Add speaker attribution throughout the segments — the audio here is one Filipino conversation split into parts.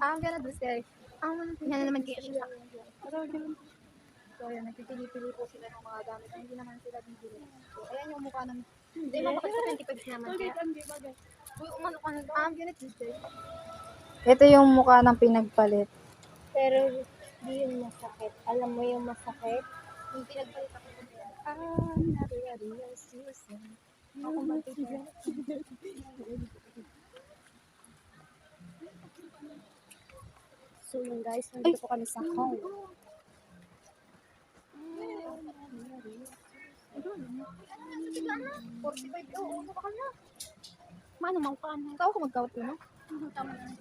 Speaker 1: I'm gonna do say, yan na naman kaya siya. So, ayan, nagpipili-pili po sila ng mga gamit na hindi naman sila bibili. So, ayan yung mukha ng... Hindi, mabakit sa 25 naman kaya. Uy, umano ka na daw. I'm gonna do say. Ito yung mukha ng pinagpalit.
Speaker 2: Pero hindi yung masakit. Alam mo yung masakit?
Speaker 1: Yung pinagpalit ako. Nari-ari-yes, ako matibay.
Speaker 2: So yun guys, nandito po kami sa home.
Speaker 1: Mano, maukaan na. Ikaw ako mag-count ko, no? Tama na.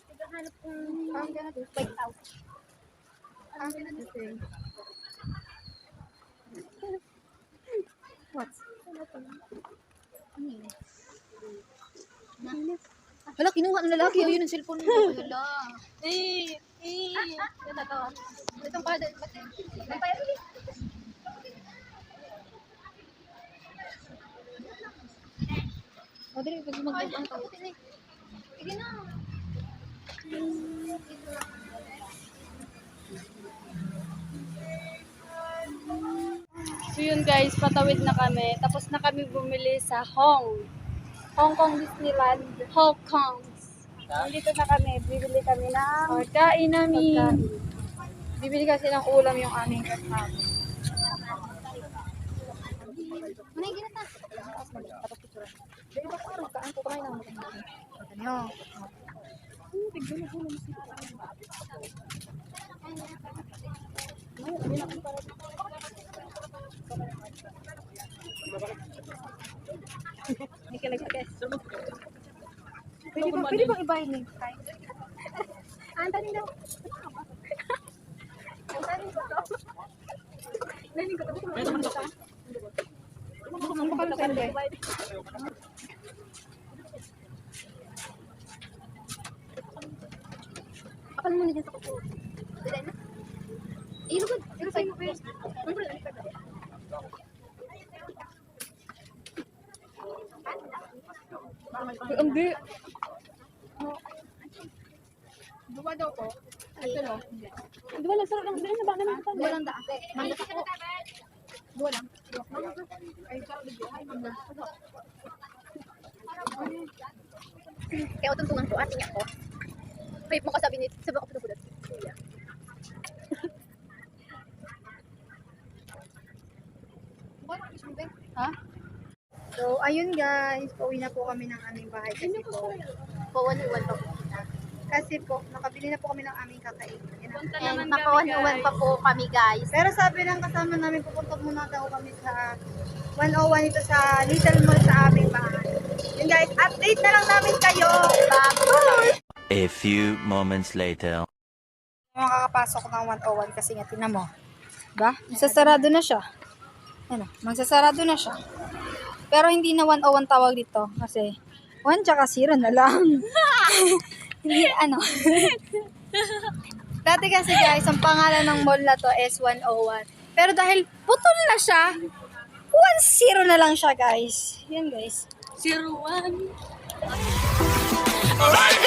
Speaker 2: Naghahanap kong
Speaker 1: I'm gonna do 5,000. I'm gonna do say. What? Hala, kinuha ng lalaki. Yun ang cellphone mo. Hala. Natatawa. Itong pada. May paya ulit. O, dali. Pag mag-ang tao. Sige na.
Speaker 2: So yun guys, patawid na kami. Tapos na kami bumili sa Hong Kong Disneyland. Hong Kong. Nandito na kami. Bibili kami ng pagkain namin.
Speaker 1: Bibili kasi ng ulam yung aming kasama. Manay, ginat na. Dali ba parang kaan po kamay ng nyo. Hindi ka nagkakes. Pwede bang ibahin ni Kai? Antanin daw. Antanin ko daw. Nanin ko daw. Ang bakal sa inyo. Akal mo na dyan sa kuko. Dila na. Ilugod. Pero sa'yo mo. Hindi. Dua daw po. Ito no.
Speaker 2: Di ba nagsarap lang? Dili na ba naman ito?
Speaker 1: Dua lang daan. Mangga ako. Dua lang. Ay, sarap dito. Ay, mangga. Kaya utuntungan ko, ating ako. Wait mo kasabi ni, sabi ko pinabulat. Ha? So, ayun guys, pauwi na po kami ng aming bahay kasi po, pawan-uwan pa po kita. Kasi po, nakabili na po kami ng aming kakainin.
Speaker 2: And
Speaker 1: nakawan-uwan pa po kami guys. Pero sabi ng kasama namin, pupunta muna daw kami sa 101 ito sa Little Mall sa aming bahay. Yun guys, update na lang namin kayo. Bye!
Speaker 3: A few moments later.
Speaker 1: Makakapasok ng 101 kasi nga, tinan mo. Diba? Magsasarado na siya. Ano, magsasarado na siya. Pero hindi na 101 tawag dito kasi 1 tsaka 0 na lang. Hindi ano. Dati kasi guys, ang pangalan ng mall na to is 101. Pero dahil putol na siya, 1-0 na lang siya guys. Yan guys.
Speaker 2: 01.
Speaker 1: Alright,